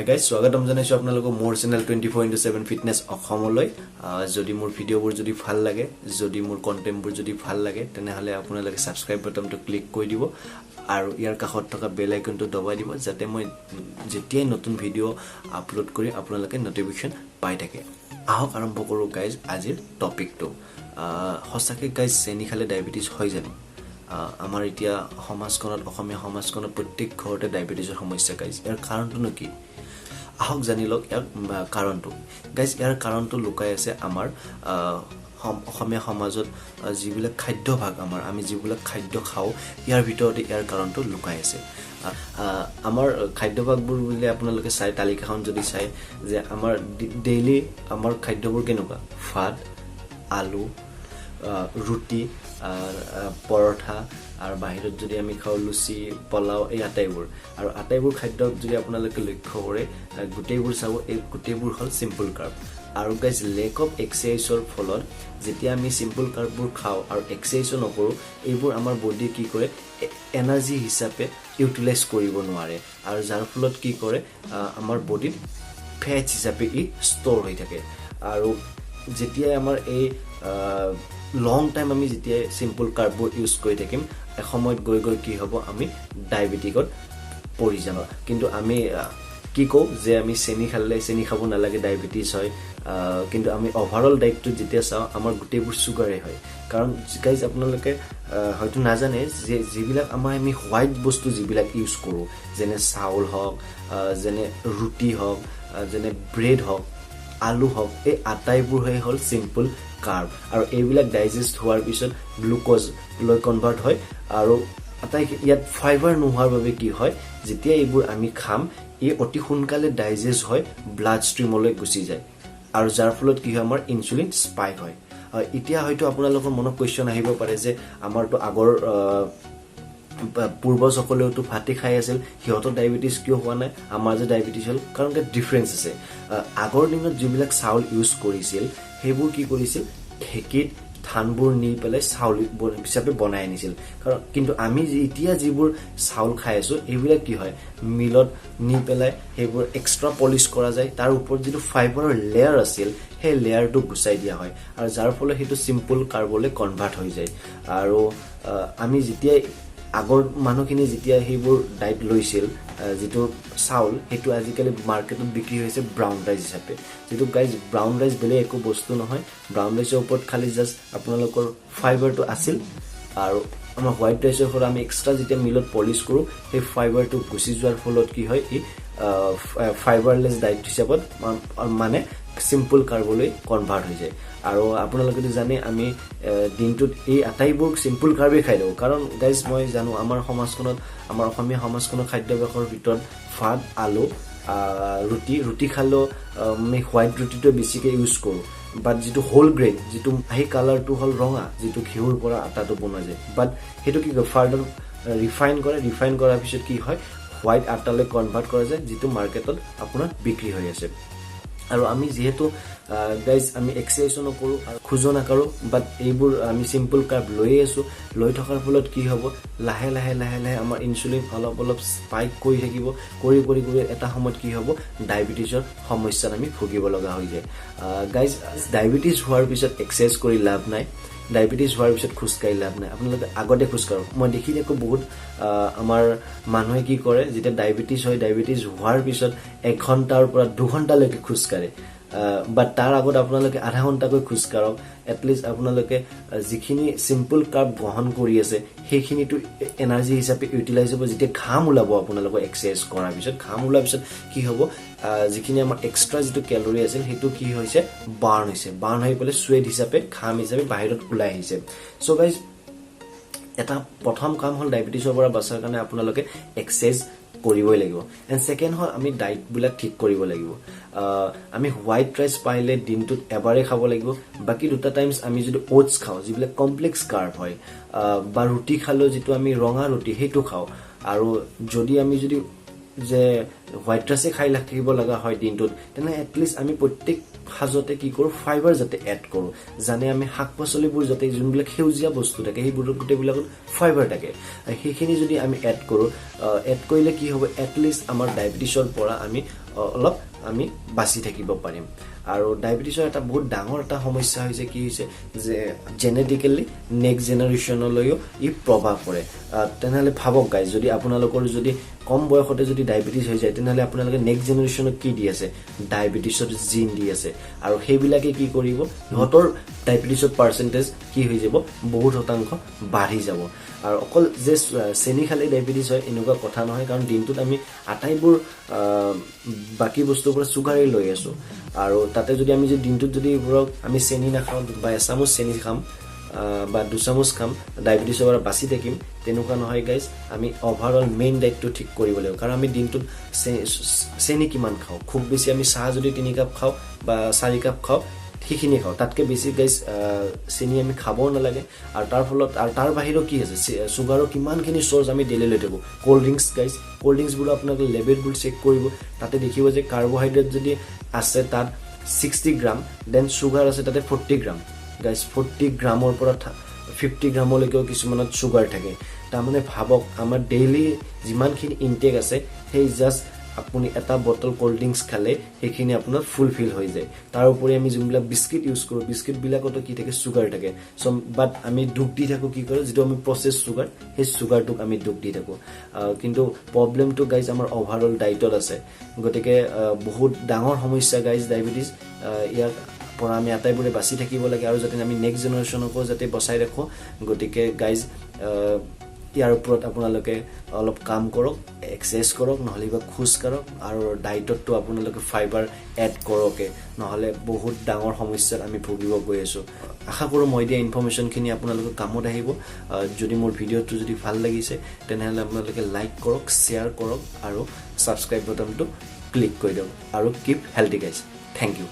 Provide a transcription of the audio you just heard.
guys, স্বাগতম জনাইছো আপোনালোকক মোৰ চেনেল 24/7 ফিটনেস অসমলৈ যদি মোৰ ভিডিওবোৰ যদি ভাল লাগে যদি মোৰ কন্টেন্টবোৰ যদি ভাল লাগে তেনেহলে আপোনালোকে সাবস্ক্ৰাইব বাটনটো ক্লিক কৰি দিব আৰু ইয়াৰ কাষত থকা বেল আইকনটো দবাই দিব যাতে মই যেতিয়াই নতুন ভিডিও আপলোড কৰি আপোনালোকে নটিফিকেশন পাই থাকে আহক আৰম্ভ কৰো গাইজ আজিৰ টপিকটো হসাকে গাইজ চেনি খালে ডায়াবেটিস হৈ জানো আমাৰ এতিয়া সমাজখনত অসমীয়া সমাজখনত প্ৰত্যেক ঘৰতে ডায়াবেটিসৰ সমস্যা গাইজ ইয়াৰ কাৰণটো কি আহক জানি লওক ইয়াৰ কাৰণটো গাইজ ইয়াৰ কাৰণটো লুকাই আছে আমাৰ অসমীয়া সমাজত যিবিলাক খাদ্যভাগ আমি যিবিলাক খাদ্য খাওঁ ইয়াৰ ভিতৰতে ইয়াৰ কাৰণটো লুকাই আছে আমাৰ খাদ্যভাগবোৰ বুলি আপোনালোকে চাই তালিকাখন যদি চাই যে আমাৰ ডেইলি আমাৰ খাদ্যবোৰ কেনেকুৱা ভাত আলু ৰুটি পৰঠা আৰু বাহিৰত যদি আমি খাওঁ লুচি পোলাও এই আটাইবোৰ খাদ্য যদি আপোনালোকে লক্ষ্য কৰে গুটেইবোৰ চাব এই গুটেইবোৰ হল সিম্পল কাৰ্ব আৰু গাইজ লেক অফ এক্সাৰসাইজৰ ফলত যেতিয়া আমি সিম্পল কাৰ্ববোৰ খাওঁ আৰু এক্সাৰসাইজ নকৰো এইবোৰ আমাৰ বডি কি কৰে এনাৰ্জি হিচাপে ইউটিলাইজ কৰিব নোৱাৰে আৰু যাৰ ফলত কি কৰে আমাৰ বডিত ফেট হিচাপে ই ষ্টৰ হৈ থাকে আৰু যেতিয়া আমাৰ এই লং টাইম আমি যেতিয়া সিম্পল কাৰ্ববোৰ ইউজ কৰি থাকিম এসময়ত গৈ কি হ'ব আমি ডায়াবেটিকত পৰি যাম কিন্তু আমি কি কও যে আমি চেনি খাব নালাগে ডায়াবেটিস হয় কিন্তু আমি ওভাৰঅল ডায়েটটো যেতিয়া চাও আমাৰ গুটেইবোৰ সুগাৰে হয় কাৰণ গাইজ আপোনালোকে হয়তো নাজানে যে যিবিলাক আমি হোৱাইট বস্তু যিবিলাক ইউজ কৰো যেনে চাউল হওক যেনে ৰুটি হওক যেনে ব্ৰেড হওক আলু হওক এই আটাইবোৰ হল সিম্পল কাৰ্ব আৰু এইবিলাক ডাইজেষ্ট হোৱাৰ পিছত গ্লুকোজ লৈ কনভাৰ্ট হয় আৰু আটাই ইয়াত ফাইবাৰ নোহোৱাৰ বাবে কি হয় যেতিয়া এইবোৰ আমি খাম ই অতি সোনকালে ডাইজেষ্ট হয় ব্লাড ষ্ট্ৰীমলৈ গুচি যায় আৰু যাৰ ফলত কি হয় আমাৰ ইনসুলিন স্পাইক হয় এতিয়া হয়তো আপোনালোকৰ মনত কোৱেশ্চন আহিব পাৰে যে আমাৰটো আগৰ পূৰ্বসকলেওতো ভাতে খাই আছিল সিহঁতৰ ডায়াবেটিস কিয় হোৱা নাই আমাৰ যে ডায়াবেটিস হল কাৰণ কি ডিফাৰেন্স আছে আগৰ দিনত যিবিলাক চাউল ইউজ কৰিছিল সেইবোৰ কি কৰিছিল ঢেকিত ধানবোৰ নি পেলাই চাউল হিচাপে বনাই আনিছিল কাৰণ কিন্তু আমি এতিয়া যিবোৰ চাউল খাই আছো এইবিলাক কি হয় মিলত নি পেলাই সেইবোৰ এক্সট্ৰা পলিশ কৰা যায় তাৰ ওপৰত যিটো ফাইবাৰৰ লেয়াৰ আছিল সেই লেয়াৰটো গুচাই দিয়া হয় আৰু যাৰ ফলত সেইটো সিম্পল কাৰ্বলে কনভাৰ্ট হৈ যায় আৰু আমি যেতিয়া আগৰ মানুহখিনি যেতিয়া সেইবোৰ ডায়েট লৈছিল যেটো চাউল হেতু আজিকালি মাৰ্কেটত বিক্ৰী হৈছে ব্ৰাউন ৰাইস হিচাপে যেটো গাইজ ব্ৰাউন ৰাইস বেলে একো বস্তু নহয় ব্ৰাউন ৰাইসৰ ওপৰত খালি জাস্ট আপোনালোকৰ ফাইবাৰটো আছিল আৰু আমাৰ হোৱাইট ৰাইসৰ পৰা আমি এক্সট্ৰা যেতিয়া মিলত পলিশ কৰো সেই ফাইবাৰটো গুচি যোৱাৰ ফলত কি হয় ই ফাইবাৰলেস ডায়েট হিচাপত মানে সিম্পল কাৰ্বলৈ কনভাৰ্ট হৈ যায় আৰু আপোনালোকে জানে আমি দিনটোত এই আটাইবোৰ সিম্পল কাৰ্বে খাই লওঁ কাৰণ গাইজ মই জানো আমাৰ সমাজখনত আমাৰ অসমীয়া সমাজখনৰ খাদ্যভাগৰ ভিতৰত ভাত আলু ৰুটি খালেও আমি হোৱাইট ৰুটিটো বেছিকৈ ইউজ কৰোঁ বাট যিটো হোল গ্ৰেইন যিটো সেই কালাৰটো হ'ল ৰঙা যিটো ঘিউৰ পৰা আটাটো বনোৱা যায় বাট সেইটো কি ফাৰ্ডাৰ ৰিফাইন কৰাৰ পিছত কি হয় হোৱাইট আটালৈ কনভাৰ্ট কৰা যায় যিটো মাৰ্কেটত আপোনাৰ বিক্ৰী হৈ আছে আৰু আমি যেহেতু গাইজ আমি এক্সাৰসাইজ নকৰো আৰু খোজো নাকাৰো বাট এইবোৰ আমি সিম্পল কাৰ্ব লৈ থকাৰ ফলত কি হ'ব লাহে লাহে আমাৰ ইনসুলিন অলপ স্পাইক কৰি থাকিব কৰি এটা সময়ত কি হ'ব ডায়াবেটিসৰ সমস্যাত আমি ভুগিব লগা হৈ যায় গাইজ ডায়াবেটিস হোৱাৰ পিছত এক্সাৰসাইজ কৰি লাভ নাই ডায়াবেটিস হোৱাৰ পিছত খোজকাঢ়ি লাভ নাই আপোনালোকে আগতে খোজকাঢ়ক মই দেখি দেখো বহুত আমাৰ মানুহে কি কৰে যেতিয়া ডায়াবেটিস হোৱাৰ পিছত 1 ঘণ্টাৰ পৰা 2 ঘণ্টালৈকে খোজকাঢ়ে বাট তাৰ আগত আপোনালোকে আধা ঘণ্টাকৈ খোজকাঢ়ক এটলিষ্ট আপোনালোকে যিখিনি সিম্পল কাৰ্ব গ্ৰহণ কৰি আছে সেইখিনিটো এনাৰ্জি হিচাপে ইউটিলাইজ হ'ব যেতিয়া ঘাম ওলাব আপোনালোকৰ এক্সাৰসাইজ কৰাৰ পিছত ঘাম ওলাৰ পিছত কি হ'ব যিখিনি আমাৰ এক্সট্ৰা যিটো কেলৰি আছিল সেইটো কি হৈছে বাৰ্ণ হৈ পেলাই সুৱেট হিচাপে ঘাম হিচাপে বাহিৰত ওলাই আহিছে সো গাইজ এটা প্ৰথম কাম হ'ল ডায়াবেটিসৰ পৰা বাচাৰ কাৰণে আপোনালোকে এক্সাৰসাইজ কৰিবই লাগিব এণ্ড সেকেন্ড হ'ল আমি ডায়েট বিলাক ঠিক কৰিব লাগিব আমি হোৱাইট ৰাইস পাইলে দিনটোত এবাৰে খাব লাগিব বাকি দুটা টাইমছ আমি যদি ওটছ খাওঁ যিবিলাক কমপ্লেক্স কাৰ্ব হয় বা ৰুটি খালো যেটো আমি ৰঙা ৰুটি হেতু খাওঁ আৰু যদি আমি যে হোৱাইট ৰাইচে খাই থাকিব লগা হয় দিনটোত তেনে এটলিষ্ট আমি প্ৰত্যেক সাজতে কি কৰোঁ ফাইবাৰ যাতে এড কৰোঁ জানে আমি শাক পাচলিবোৰ যাতে যোনবিলাক সেউজীয়া বস্তু থাকে সেইবোৰ গোটেইবিলাকত ফাইবাৰ থাকে সেইখিনি যদি আমি এড কৰোঁ এড কৰিলে কি হ'ব এটলিষ্ট আমাৰ ডায়েবেটিছৰ পৰা আমি অলপ আমি বাচি থাকিব পাৰিম আৰু ডায়েবেটিছৰ এটা বহুত ডাঙৰ এটা সমস্যা হৈছে কি হৈছে যে জেনেটিকেলি নেক্সট জেনেৰেশ্যনলৈও ই প্ৰভাৱ পৰে তেনেহ'লে ভাবক গাইজ যদি আপোনালোকৰ যদি কম বয়সতে যদি ডায়েবেটিছ হৈ যায় তেনেহ'লে আপোনালোকে নেক্সট জেনেৰেশ্যনক কি দি আছে ডায়েবেটিছৰ জিন দি আছে আৰু সেইবিলাকে কি কৰিব সিহঁতৰ ডায়েবেটিছৰ পাৰ্চেণ্টেজ কি হৈ যাব বহুত শতাংশ বাঢ়ি যাব আৰু অকল যে চেনি খালে ডায়েবেটিছ হয় এনেকুৱা কথা নহয় কাৰণ দিনটোত আমি আটাইবোৰ বাকী বস্তুৰ পৰা চুগাৰেই লৈ আছোঁ আৰু তাতে যদি আমি যদি দিনটোত যদি ধৰক আমি চেনি নাখাওঁ বা এচামুচ চেনি খাম বা 2 চামুচ খাম ডায়েবেটিছৰ পৰা বাচি থাকিম তেনেকুৱা নহয় গাইজ আমি অভাৰঅল মেইন ডায়েটটো ঠিক কৰিব লাগিব কাৰণ আমি দিনটোত চেনি কিমান খাওঁ খুব বেছি আমি চাহ যদি 3 কাপ খাওঁ বা 4 কাপ খাওঁ সেইখিনি খাওঁ তাতকৈ বেছি গাইজ চেনি আমি খাবও নালাগে আৰু তাৰ ফলত আৰু তাৰ বাহিৰেও কি আছে চুগাৰৰ কিমানখিনি চ'ৰ্চ আমি ডেইলি লৈ থাকোঁ ক'ল্ড ড্ৰিংকছ গাইজ ক'ল্ড ড্ৰিংকছবোৰ আপোনালোকে লেভেলবোৰ চেক কৰিব তাতে দেখিব যে কাৰ্বহাইড্ৰেট যদি আছে তাত 60 গ্ৰাম দেন চুগাৰ আছে তাতে 40 গ্ৰাম গাইজ 40 গ্ৰামৰ পৰা 50 গ্ৰামলৈকেও কিছুমানত চুগাৰ থাকে তাৰমানে ভাবক আমাৰ ডেইলি যিমানখিনি ইনটেক আছে সেই জাষ্ট আপুনি এটা বটল ক'ল্ড ড্ৰিংকছ খালে সেইখিনি আপোনাৰ ফুলফিল হৈ যায় তাৰ উপৰি আমি যোনবিলাক বিস্কিট ইউজ কৰোঁ বিস্কিটবিলাকতো কি থাকে চুগাৰ থাকে চ' বাট আমি দুখ দি থাকোঁ কি কৰোঁ যিটো আমি প্ৰচেছ চুগাৰ সেই চুগাৰটোক আমি দুখ দি থাকোঁ কিন্তু প্ৰব্লেমটো গাইজ আমাৰ অভাৰঅল ডায়েটত আছে গতিকে বহুত ডাঙৰ সমস্যা গাইজ ডায়েবেটিছ ইয়াক পৰা আমি আটাইবোৰে বাচি থাকিব লাগে আৰু যাতে আমি নেক্সট জেনেৰেশ্যনকো যাতে বচাই ৰাখোঁ গতিকে গাইজ ইয়াৰ ওপৰত আপোনালোকে অলপ কাম কৰক এক্সাৰচাইজ কৰক নহ'লে বা খোজ কাঢ়ক আৰু ডায়েটতো আপোনালোকে ফাইবাৰ এড কৰকে নহ'লে বহুত ডাঙৰ সমস্যাত আমি ভুগিব গৈ আছোঁ আশা কৰোঁ মই দিয়া ইনফৰমেশ্যনখিনি আপোনালোকৰ কামত আহিব যদি মোৰ ভিডিঅ'টো যদি ভাল লাগিছে তেনেহ'লে আপোনালোকে লাইক কৰক শ্বেয়াৰ কৰক আৰু ছাবস্ক্ৰাইব বাটনটো ক্লিক কৰি দিয়ক আৰু keep healthy guys thank U